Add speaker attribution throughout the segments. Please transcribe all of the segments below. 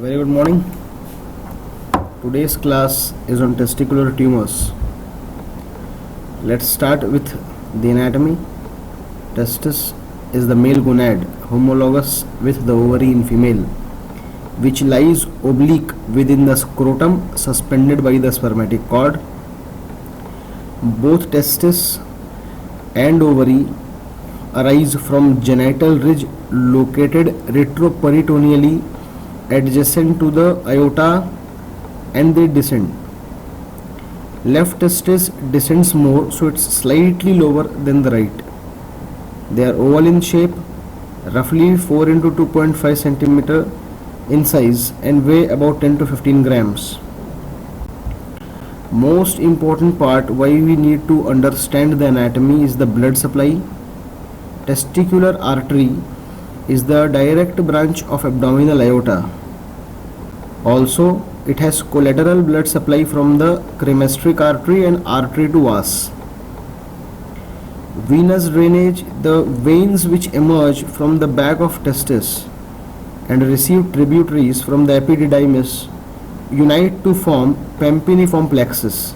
Speaker 1: Very good morning. Today's class is on testicular tumors. Let's start with the anatomy. Testis is the male gonad homologous with the ovary in female, which lies oblique within the scrotum, suspended by the spermatic cord. Both testis and ovary arise from genital ridge located retroperitoneally adjacent to the aorta, and they descend. Left testis descends more, so it's slightly lower than the right. They are oval in shape, roughly 4 into 2.5 centimeter in size, and weigh about 10 to 15 grams. Most important part why we need to understand the anatomy is the blood supply. Testicular artery is the direct branch of abdominal aorta. Also, it has collateral blood supply from the cremasteric artery and artery to vas. Venous drainage: the veins which emerge from the back of testis and receive tributaries from the epididymis unite to form pampiniform plexus,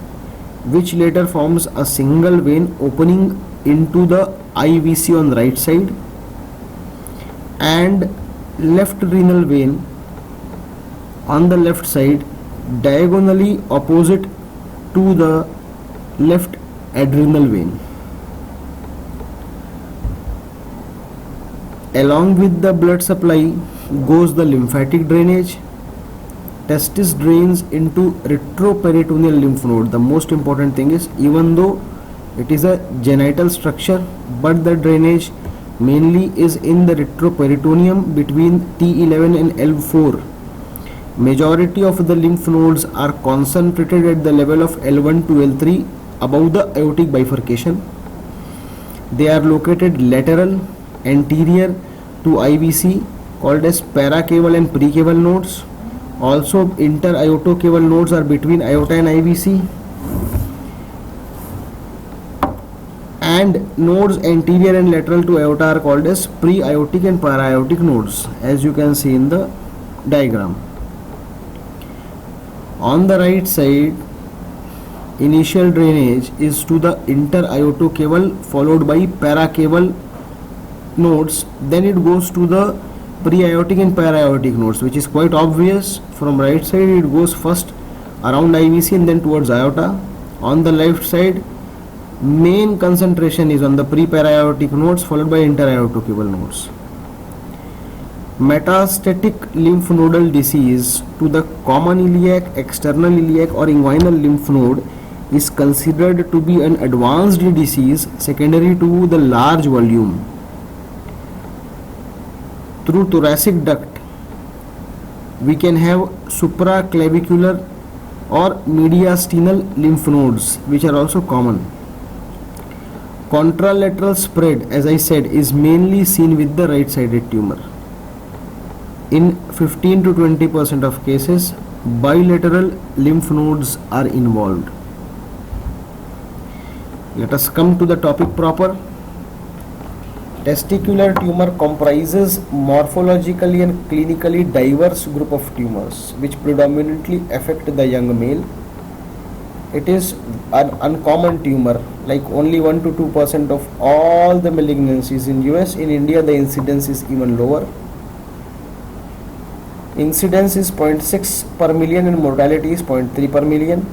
Speaker 1: which later forms a single vein opening into the IVC on the right side, and left renal vein on the left side diagonally opposite to the left adrenal vein. Along with the blood supply goes the lymphatic drainage. Testis drains into retroperitoneal lymph node. The most important thing is, even though it is a genital structure, but the drainage mainly is in the retroperitoneum between T11 and L4. Majority of the lymph nodes are concentrated at the level of L1 to L3 above the aortic bifurcation. They are located lateral, anterior to IVC, called as paracaval and precaval nodes. Also, interaortocaval nodes are between aorta and IVC, and nodes anterior and lateral to aorta are called as pre-aortic and para-aortic nodes, as you can see in the diagram. On the right side, initial drainage is to the interaortocaval followed by paracaval nodes, then it goes to the pre-aortic and para-aortic nodes, which is quite obvious. From right side it goes first around IVC and then towards aorta. On the left side, main concentration is on the pre-para-aortic nodes followed by interaortocaval nodes. Metastatic lymph nodal disease to the common iliac, external iliac or inguinal lymph node is considered to be an advanced disease secondary to the large volume. Through thoracic duct, we can have supraclavicular or mediastinal lymph nodes, which are also common. Contralateral spread, as I said, is mainly seen with the right-sided tumor. In 15 to 20% of cases, bilateral lymph nodes are involved. Let us come to the topic proper. Testicular tumor comprises morphologically and clinically diverse group of tumors which predominantly affect the young male. It is an uncommon tumor, like only 1 to 2% of all the malignancies in US. In India, the incidence is even lower. Incidence is 0.6 per million and mortality is 0.3 per million.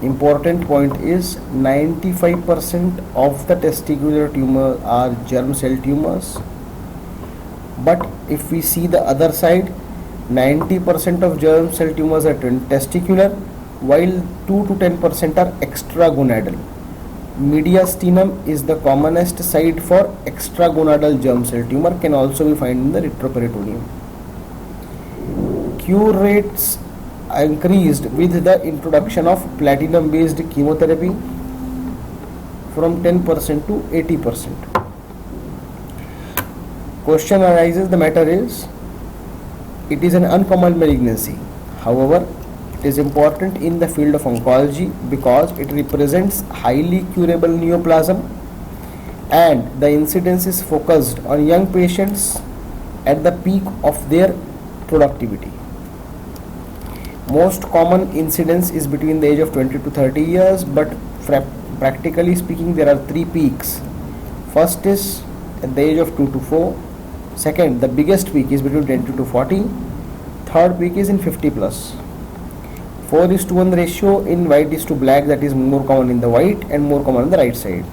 Speaker 1: Important point is 95% of the testicular tumor are germ cell tumors. But if we see the other side, 90% of germ cell tumors are testicular, while 2 to 10% are extragonadal. Mediastinum is the commonest site for extragonadal germ cell tumor, can also be found in the retroperitoneum. Cure rates increased with the introduction of platinum based chemotherapy from 10% to 80%. Question arises, the matter is, it is an uncommon malignancy. However, it is important in the field of oncology because it represents highly curable neoplasm and the incidence is focused on young patients at the peak of their productivity. Most common incidence is between the age of 20 to 30 years, but practically speaking there are three peaks. First is at the age of 2 to 4. Second, the biggest peak is between 20 to 40. Third peak is in 50 plus. 4:1 ratio in white is to black, that is more common in the white and more common on the right side.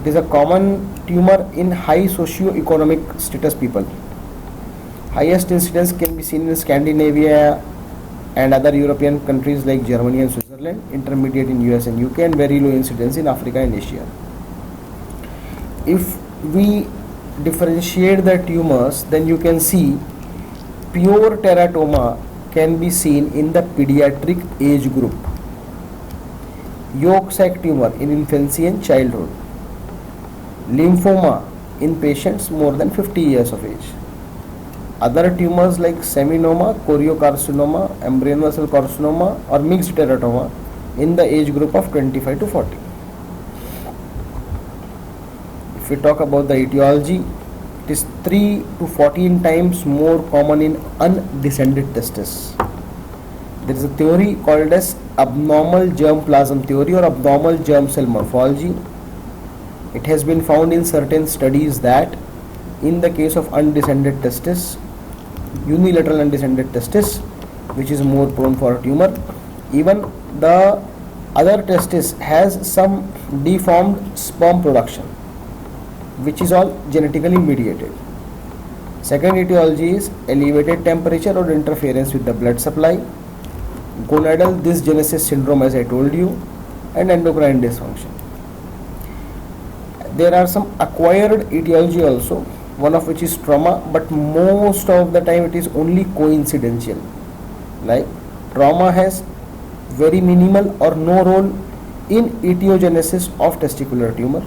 Speaker 1: It is a common tumor in high socio-economic status people. Highest incidence can be seen in Scandinavia and other European countries like Germany and Switzerland, intermediate in US and UK, and very low incidence in Africa and Asia. If we differentiate the tumors, then you can see pure teratoma can be seen in the pediatric age group, yolk sac tumor in infancy and childhood, lymphoma in patients more than 50 years of age. Other tumors like seminoma, choriocarcinoma, embryonal cell carcinoma or mixed teratoma in the age group of 25 to 40. If we talk about the etiology, it is 3 to 14 times more common in undescended testes. There is a theory called as abnormal germplasm theory or abnormal germ cell morphology. It has been found in certain studies that in the case of undescended testis, unilateral undescended testis, which is more prone for a tumor, even the other testis has some deformed sperm production, which is all genetically mediated. Second etiology is elevated temperature or interference with the blood supply, gonadal dysgenesis syndrome as I told you, and endocrine dysfunction. There are some acquired etiology also, one of which is trauma, but most of the time it is only coincidental. Like trauma has very minimal or no role in etiogenesis of testicular tumor.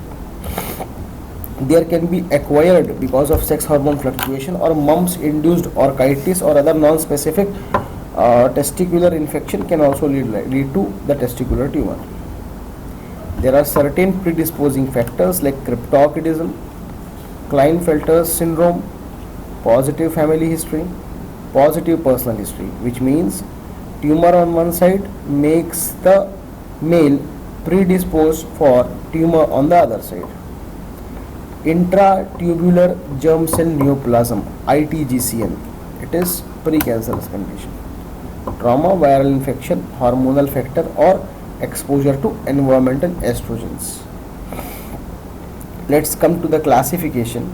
Speaker 1: There can be acquired because of sex hormone fluctuation or mumps induced orchitis or other non-specific testicular infection can also lead to the testicular tumor. There are certain predisposing factors like cryptorchidism, Klinefelter's syndrome, positive family history, positive personal history, which means tumor on one side makes the male predisposed for tumor on the other side. Intratubular germ cell neoplasm, ITGCN, it is precancerous condition. Trauma, viral infection, hormonal factor or exposure to environmental estrogens. Let's come to the classification.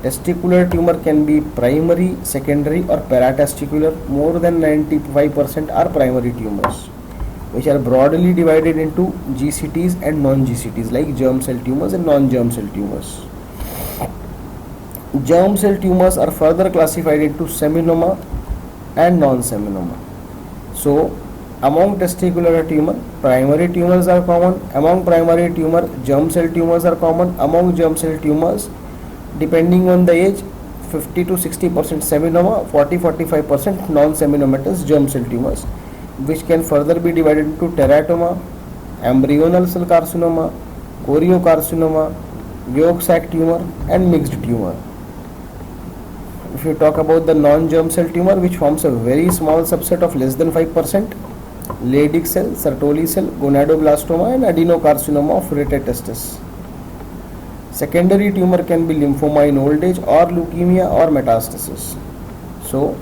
Speaker 1: Testicular tumor can be primary, secondary or paratesticular. More than 95% are primary tumors, which are broadly divided into GCTs and non-GCTs like germ cell tumors and non-germ cell tumors. Germ cell tumors are further classified into seminoma and non-seminoma. So, among testicular tumor, primary tumors are common. Among primary tumor, germ cell tumors are common. Among germ cell tumors, depending on the age, 50 to 60% seminoma, 40-45% non-seminomatous germ cell tumors, which can further be divided into teratoma, embryonal cell carcinoma, choriocarcinoma, yolk sac tumor and mixed tumor. If you talk about the non-germ cell tumor, which forms a very small subset of less than 5%, Leydig cell, Sertoli cell, gonadoblastoma and adenocarcinoma of related testis. Secondary tumor can be lymphoma in old age or leukemia or metastasis. So,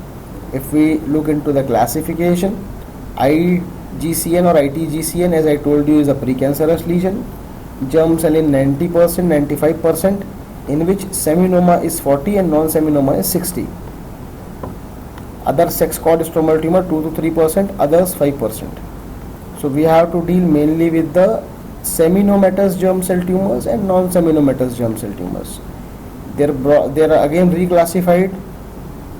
Speaker 1: if we look into the classification, IGCN or ITGCN, as I told you, is a precancerous lesion. Germ cell in 90%, 95%, in which seminoma is 40 and non-seminoma is 60. Other sex cord stromal tumor 2 to 3%, others 5%. So we have to deal mainly with the seminomatous germ cell tumors and non-seminomatous germ cell tumors. They are again reclassified,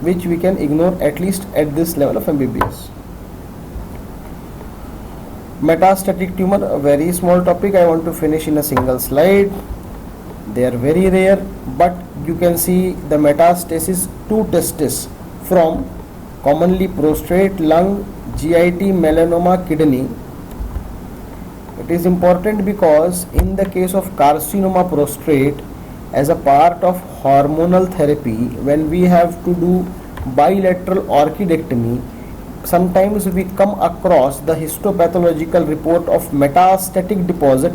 Speaker 1: which we can ignore at least at this level of MBBS. Metastatic tumor, a very small topic I want to finish in a single slide. They are very rare, but you can see the metastasis to testis from commonly prostate, lung, GIT, melanoma, kidney. It is important because in the case of carcinoma prostate, as a part of hormonal therapy, when we have to do bilateral orchidectomy, sometimes we come across the histopathological report of metastatic deposit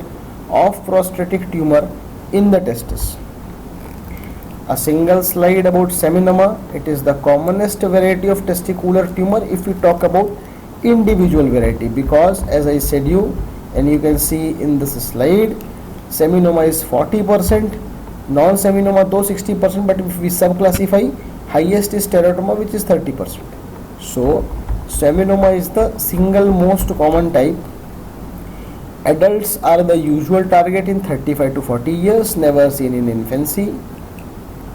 Speaker 1: of prostatic tumor in the testis. A single slide about seminoma. It is the commonest variety of testicular tumor if we talk about individual variety, because as I said you, and you can see in this slide, seminoma is 40%, non-seminoma though 60%, but if we subclassify, highest is teratoma, which is 30%. So seminoma is the single most common type. Adults are the usual target in 35 to 40 years, never seen in infancy.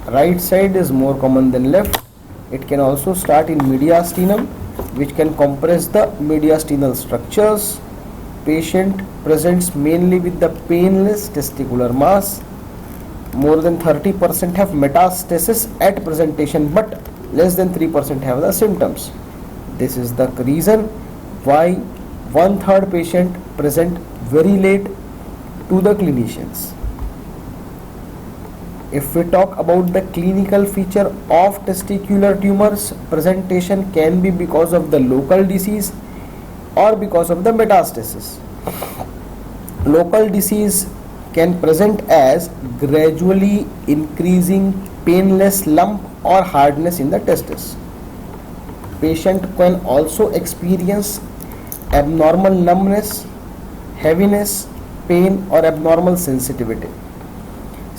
Speaker 1: Right side is more common than left. It can also start in mediastinum, which can compress the mediastinal structures. Patient presents mainly with the painless testicular mass. More than 30% have metastasis at presentation, but less than 3% have the symptoms. This is the reason why 1/3 patient present very late to the clinicians. If we talk about the clinical feature of testicular tumors, presentation can be because of the local disease or because of the metastasis. Local disease can present as gradually increasing painless lump or hardness in the testis. Patient can also experience abnormal numbness, heaviness, pain or abnormal sensitivity.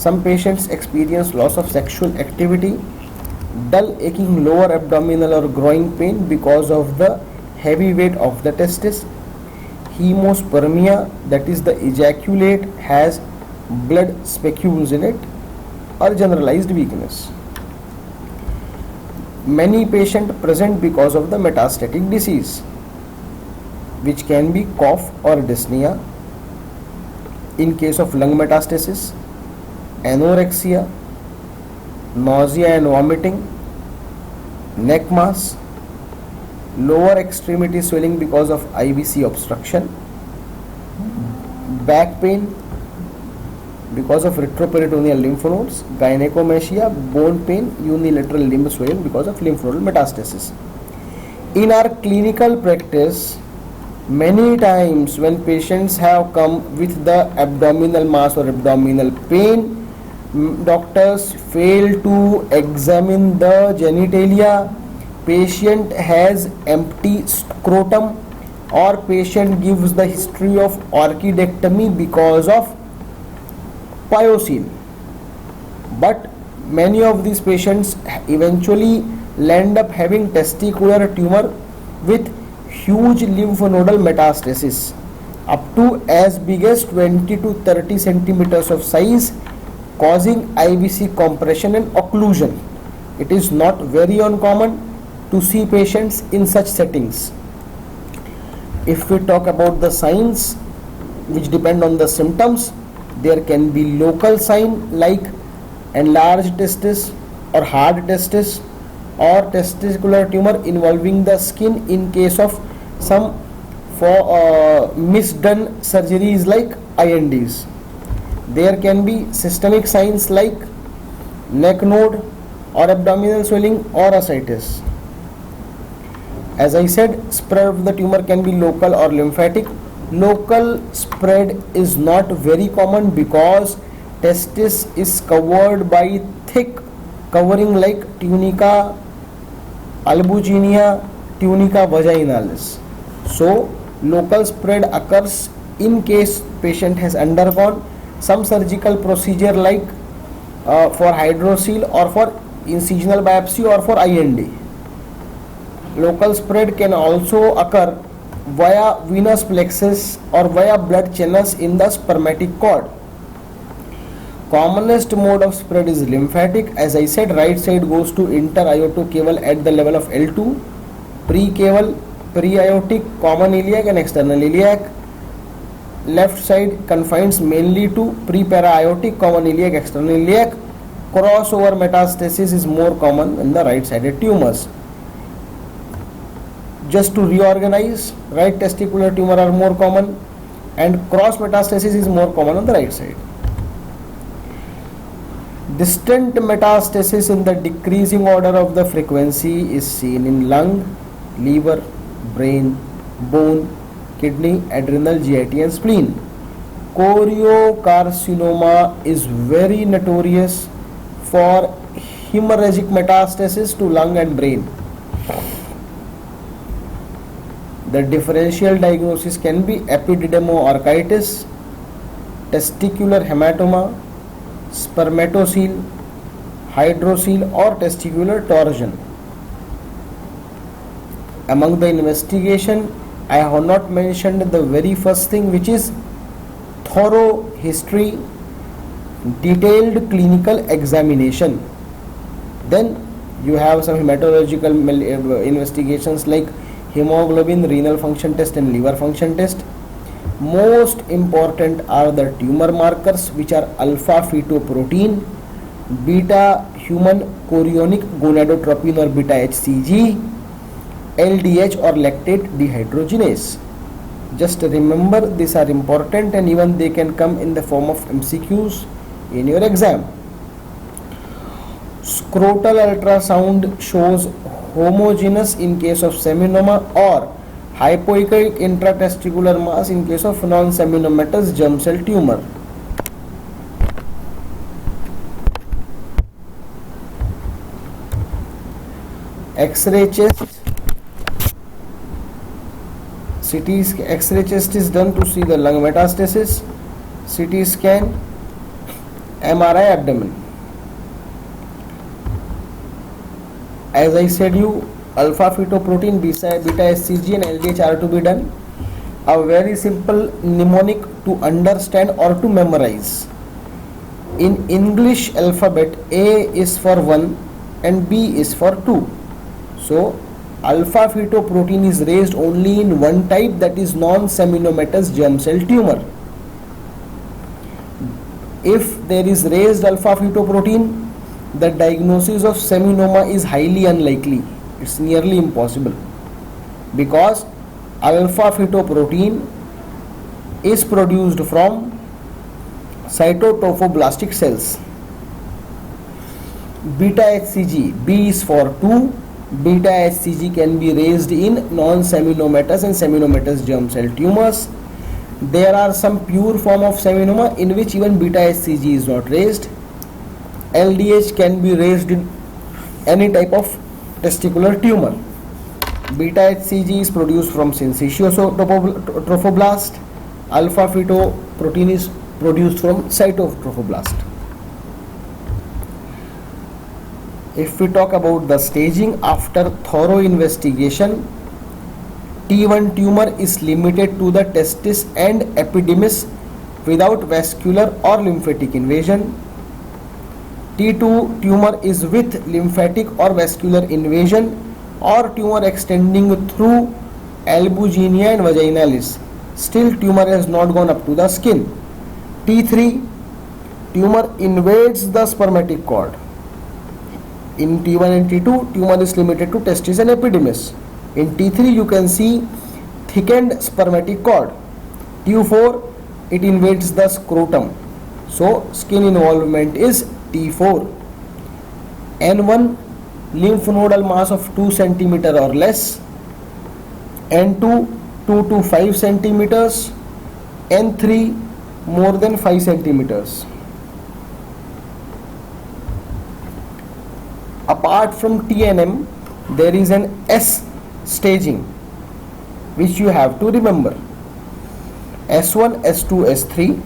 Speaker 1: Some patients experience loss of sexual activity, dull aching lower abdominal or groin pain because of the heavy weight of the testis. Hemospermia, that is the ejaculate has blood specules in it, or generalized weakness. Many patients present because of the metastatic disease, which can be cough or dyspnea. In case of lung metastasis, anorexia, nausea and vomiting, neck mass, lower extremity swelling because of IVC obstruction, back pain because of retroperitoneal lymph nodes, gynecomastia, bone pain, unilateral limb swelling because of lymph nodal metastasis. In our clinical practice, many times when patients have come with the abdominal mass or abdominal pain, doctors fail to examine the genitalia. Patient has empty scrotum, or patient gives the history of orchidectomy because of pyocene. But many of these patients eventually land up having testicular tumor with huge lymph nodal metastasis up to as big as 20 to 30 centimeters of size, causing IVC compression and occlusion. It is not very uncommon to see patients in such settings. If we talk about the signs which depend on the symptoms, there can be local sign like enlarged testis or hard testis, or testicular tumor involving the skin in case of some misdone surgeries like INDs. There can be systemic signs like neck node or abdominal swelling or ascites. As I said, spread of the tumor can be local or lymphatic. Local spread is not very common because testis is covered by thick covering like tunica albuginea, tunica vaginalis. So local spread occurs in case patient has undergone some surgical procedure like for hydrocele or for incisional biopsy or for IND. Local spread can also occur via venous plexus or via blood channels in the spermatic cord. Commonest mode of spread is lymphatic. As I said, right side goes to inter-aortic at the level of L2, pre-caval, pre-aortic, common iliac and external iliac. Left side confines mainly to pre-para-aortic, common iliac, external iliac. Crossover metastasis is more common in the right-sided tumors. Just to reorganize, right testicular tumor are more common and cross metastasis is more common on the right side. Distant metastasis in the decreasing order of the frequency is seen in lung, liver, brain, bone, kidney, adrenal, GIT and spleen. Choriocarcinoma is very notorious for hemorrhagic metastasis to lung and brain. The differential diagnosis can be epididymoarchitis, testicular hematoma, spermatocele, hydrocele or testicular torsion. Among the investigation, I have not mentioned the very first thing, which is thorough history, detailed clinical examination. Then you have some hematological investigations like hemoglobin, renal function test and liver function test. Most important are the tumor markers, which are alpha fetoprotein, beta human chorionic gonadotropin or beta HCG, LDH or lactate dehydrogenase. Just remember, these are important and even they can come in the form of MCQs in your exam. Scrotal ultrasound shows homogeneous in case of seminoma or hypoechoic intratesticular mass in case of non-seminomatous germ cell tumor. X-ray chest. X-ray chest is done to see the lung metastasis. CT scan, MRI abdomen. As I said you, alpha fetoprotein, beta HCG and LDH are to be done. A very simple mnemonic to understand or to memorize. In English alphabet, A is for 1 and B is for 2. So alpha fetoprotein is raised only in one type, that is non-seminomatous germ cell tumor. If there is raised alpha fetoprotein, the diagnosis of seminoma is highly unlikely. It's nearly impossible, because alpha fetoprotein is produced from cytotrophoblastic cells. Beta HCG, B is for 2. Beta HCG can be raised in non-seminomatous and seminomatous germ cell tumors. There are some pure form of seminoma in which even beta HCG is not raised. LDH can be raised in any type of testicular tumor. Beta HCG is produced from syncytial trophoblast. Alpha fetoprotein is produced from cytotrophoblast. If we talk about the staging after thorough investigation, T1 tumor is limited to the testis and epididymis without vascular or lymphatic invasion. T2 tumor is with lymphatic or vascular invasion or tumor extending through albuginea and vaginalis. Still tumor has not gone up to the skin. T3 tumor invades the spermatic cord. In T1 and T2, tumor is limited to testis and epididymis. In T3, you can see thickened spermatic cord. T4, it invades the scrotum. So, skin involvement is T4. N1, lymph nodal mass of 2 cm or less. N2, 2 to 5 centimeters. N3, more than 5 centimeters. Apart from TNM, there is an S staging which you have to remember. S1, S2, S3.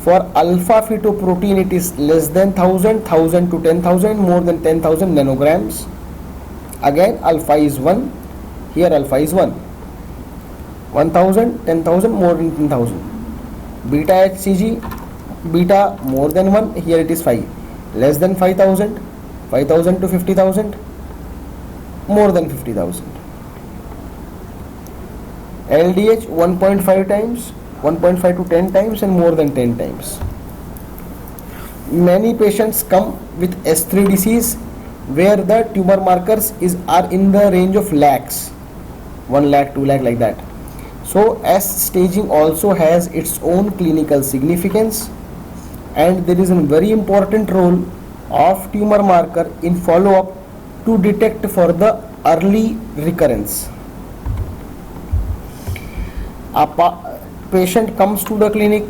Speaker 1: For alpha fetoprotein, it is less than 1000, 1000 to 10,000, more than 10,000 nanograms. Again, alpha is 1. Here alpha is 1. 1000, 10,000, more than 10,000. Beta HCG, beta more than 1. Here it is 5. Less than 5,000. 5,000 to 50,000, more than 50,000. LDH 1.5 times, 1.5 to 10 times and more than 10 times. Many patients come with S3 disease where the tumor markers are in the range of lakhs, 1 lakh, 2 lakh, like that. So S staging also has its own clinical significance. and there is a very important role of tumor marker in follow-up to detect for the early recurrence. A patient comes to the clinic,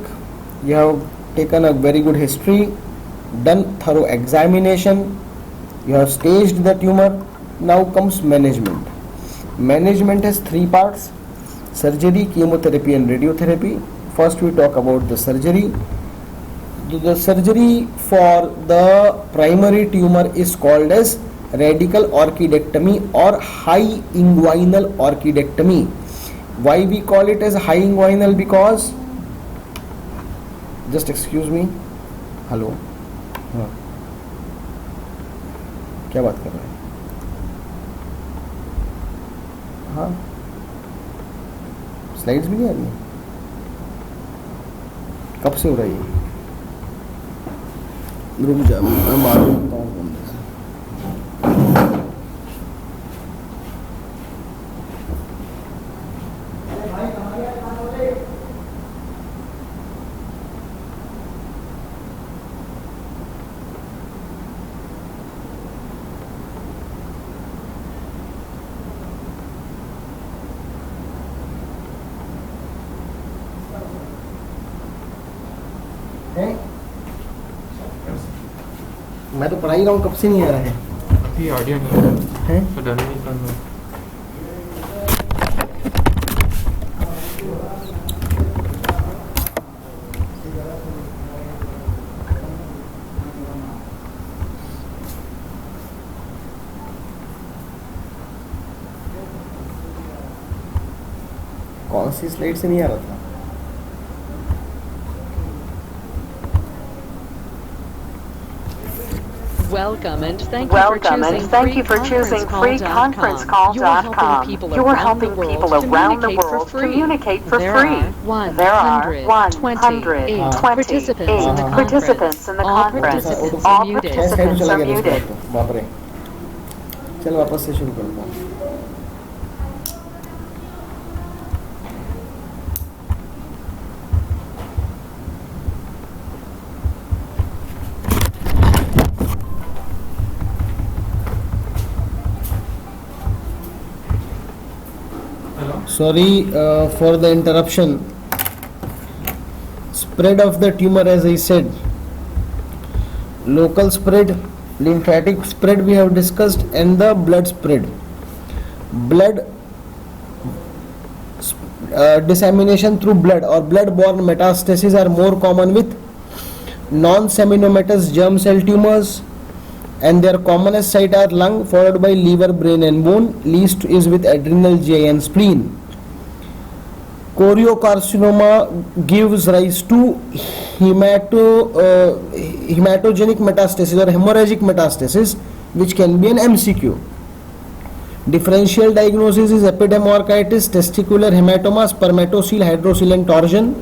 Speaker 1: you have taken a very good history, done thorough examination, you have staged the tumor. Now comes management. Management has three parts: surgery, chemotherapy and radiotherapy. First we talk about the surgery. The surgery for the primary tumor is called as radical orchidectomy or high inguinal orchidectomy. Why we call it as high inguinal? Because, just excuse me, hello, हाँ क्या बात कर रहे हैं? हाँ, slides भी नहीं आ रही है, कब से हो रही है? रुक जा, मैं बात करता हूँ बंदे से। मैं तो पढ़ा ही रहा हूँ, कब से नहीं आ रहा है?
Speaker 2: अभी ऑडियो नहीं
Speaker 1: है
Speaker 2: तो डन नहीं करना।
Speaker 1: कौन सी स्लाइड से नहीं आ रहा था?
Speaker 3: Welcome and thank you for choosing freeconferencecall.com. You are helping people around the world communicate for free. There are 128 participants in the conference. All participants are muted.
Speaker 1: बाप रे, चल वापस से शुरू करता हूँ। Sorry for the interruption. Spread of the tumor, as I said, local spread, lymphatic spread we have discussed, and the blood spread. Blood dissemination through blood or blood-borne metastases are more common with non-seminomatous germ cell tumors, and their commonest site are lung, followed by liver, brain and bone. Least is with adrenal, GI and spleen. Choriocarcinoma gives rise to hematogenic metastasis or hemorrhagic metastasis, which can be an MCQ. Differential diagnosis is epidermolysis, testicular hematoma, spermatocele, hydrocele and torsion.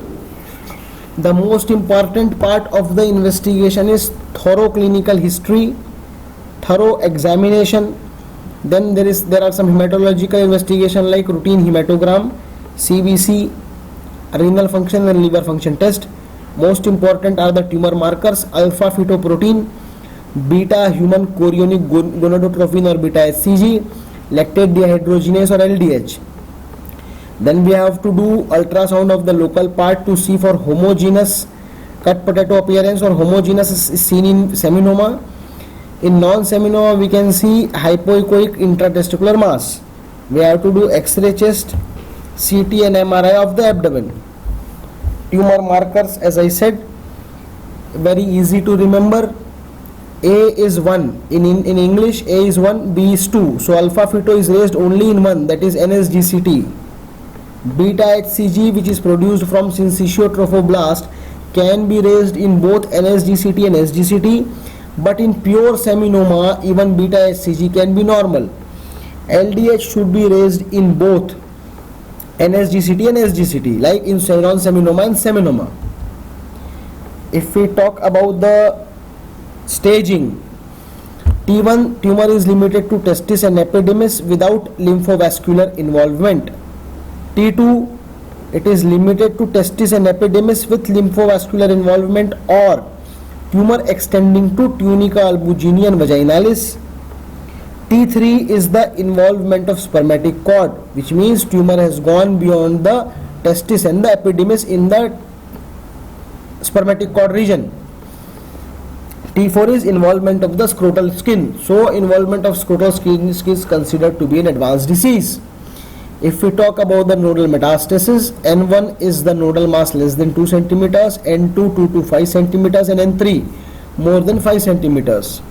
Speaker 1: The most important part of the investigation is thorough clinical history, thorough examination. Then there are some hematological investigation like routine hematogram, CBC, renal function and liver function test. Most important are the tumor markers: alpha fetoprotein, beta human chorionic gonadotropin or beta HCG, lactate dehydrogenase or LDH. Then we have to do ultrasound of the local part to see for homogeneous cut potato appearance or homogeneous is seen in seminoma. In non-seminoma we can see hypoechoic intratesticular mass. We have to do X-ray chest, CT and MRI of the abdomen. Tumor markers, as I said, very easy to remember. A is 1 in English, A is 1, B is 2, so alpha feto is raised only in one, that is NSGCT. Beta HCG, which is produced from syncytial trophoblast, can be raised in both NSGCT and SGCT, but in pure seminoma even beta HCG can be normal. LDH should be raised in both NSGCT and SGCT, like in non-seminoma and seminoma. If we talk about the staging, T1 tumor is limited to testis and epidermis without lymphovascular involvement. T2, it is limited to testis and epidermis with lymphovascular involvement or tumor extending to tunica albuginea and vaginalis. T3 is the involvement of spermatic cord, which means tumor has gone beyond the testis and the epidermis in the spermatic cord region. T4 is involvement of the scrotal skin. So involvement of scrotal skin is considered to be an advanced disease. If we talk about the nodal metastasis, N1 is the nodal mass less than 2 centimeters, N2 2 to 5 centimeters, and N3 more than 5 centimeters.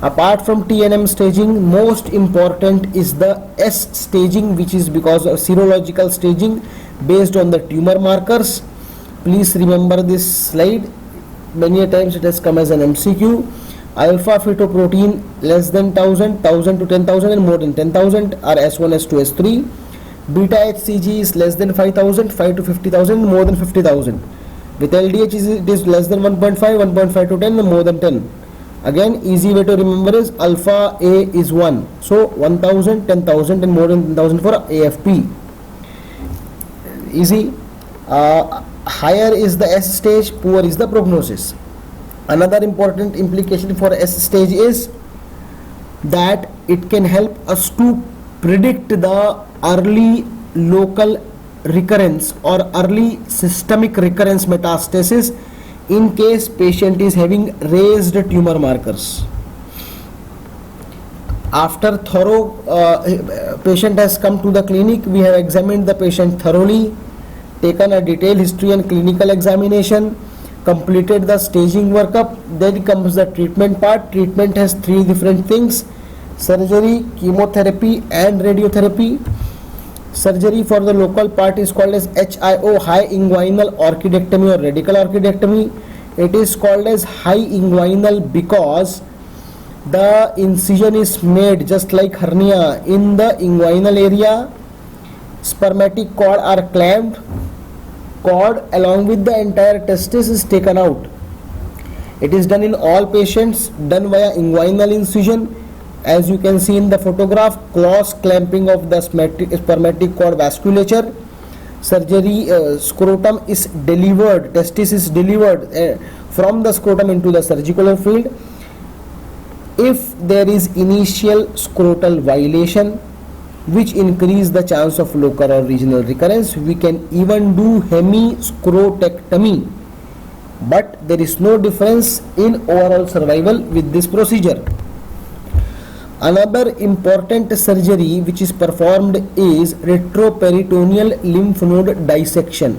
Speaker 1: Apart from TNM staging, most important is the S staging, which is because of serological staging based on the tumor markers. Please remember this slide. Many a times it has come as an MCQ. Alpha fetoprotein less than 1000, 1000 to 10,000 and more than 10,000 are S1, S2, S3. Beta HCG is less than 5,000, 5 to 50,000, more than 50,000. With LDH it is less than 1.5, 1.5 to 10 and more than 10. Again, easy way to remember is alpha A is 1. So 1000, 10,000 and more than 10,000 for AFP. Easy. Higher is the S stage, poor is the prognosis. Another important implication for S stage is that it can help us to predict the early local recurrence or early systemic recurrence metastasis in case patient is having raised tumor markers. After thorough patient has come to the clinic, we have examined the patient thoroughly, taken a detailed history and clinical examination, completed the staging workup. Then comes the treatment part. Treatment has three different things: surgery, chemotherapy and radiotherapy. Surgery for the local part is called as HIO, high inguinal orchidectomy or radical orchidectomy. It is called as high inguinal because the incision is made just like hernia in the inguinal area. Spermatic cord are clamped. Cord along with the entire testis is taken out. It is done in all patients, done via inguinal incision. As you can see in the photograph, close clamping of the spermatic cord vasculature. Surgery, scrotum is delivered, testis is delivered from the scrotum into the surgical field. If there is initial scrotal violation, which increase the chance of local or regional recurrence, we can even do hemiscrotectomy. But there is no difference in overall survival with this procedure. Another important surgery which is performed is retroperitoneal lymph node dissection.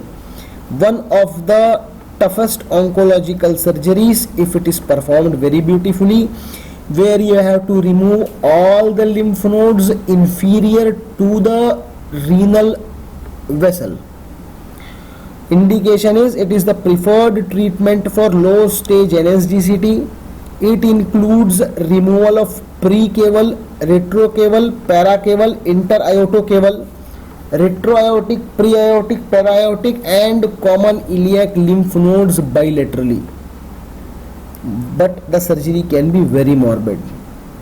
Speaker 1: One of the toughest oncological surgeries if it is performed very beautifully, where you have to remove all the lymph nodes inferior to the renal vessel. Indication is it is the preferred treatment for low stage NSGCT. It includes removal of precaval, retrocaval, paracaval, interaortocaval, retroaortic, preaortic, paraortic and common iliac lymph nodes bilaterally. But the surgery can be very morbid.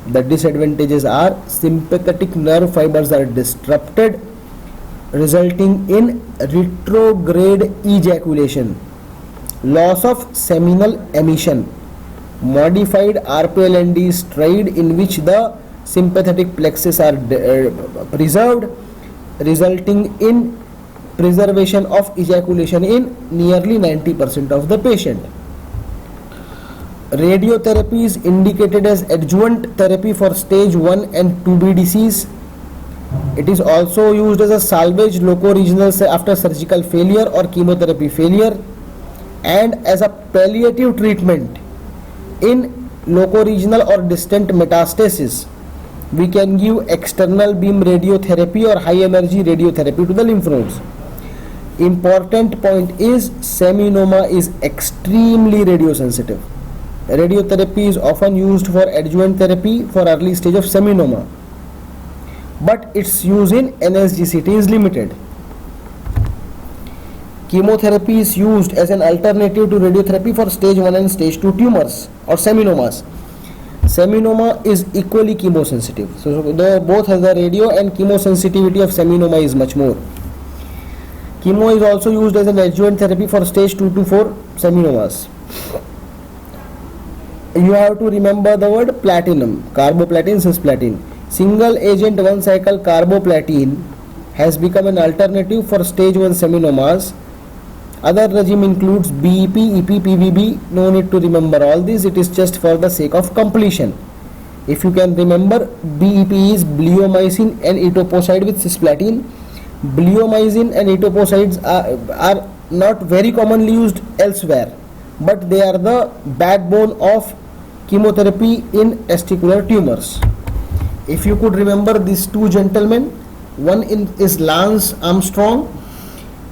Speaker 1: The disadvantages are sympathetic nerve fibers are disrupted, resulting in retrograde ejaculation, loss of seminal emission, modified RPLND stride in which the sympathetic plexus are preserved, resulting in preservation of ejaculation in nearly 90% of the patient. Radiotherapy is indicated as adjuvant therapy for stage 1 and 2B disease. It is also used as a salvage loco-regional after surgical failure or chemotherapy failure, and as a palliative treatment in loco-regional or distant metastasis. We can give external beam radiotherapy or high energy radiotherapy to the lymph nodes. Important point is seminoma is extremely radiosensitive. Radiotherapy is often used for adjuvant therapy for early stage of seminoma, but its use in NSGCT is limited. Chemotherapy is used as an alternative to radiotherapy for stage 1 and stage 2 tumors or seminomas. Seminoma is equally chemosensitive. So they both have the radio and chemosensitivity of seminoma is much more. Chemo is also used as an adjuvant therapy for stage 2 to 4 seminomas. you have to remember the word platinum, carboplatin, cisplatin. Single agent one cycle carboplatin has become an alternative for stage 1 seminomas. Other regime includes BEP, EP, PVB. No need to remember all this, it is just for the sake of completion. If you can remember, BEP is bleomycin and etoposide with cisplatin. Bleomycin and etoposides are not very commonly used elsewhere, but they are the backbone of chemotherapy in testicular tumors. If you could remember these two gentlemen, one is Lance Armstrong.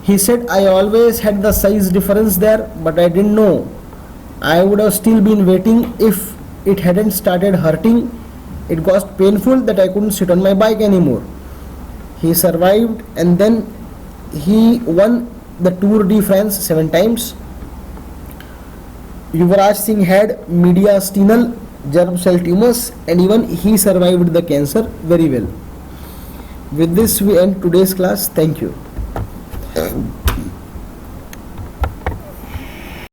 Speaker 1: He said, I always had the size difference there, but I didn't know. I would have still been waiting if it hadn't started hurting. It got painful that I couldn't sit on my bike anymore. He survived, and then he won the Tour de France 7 times. Yuvraj Singh had mediastinal germ cell tumors, and even he survived the cancer very well. With this we end today's class. Thank you.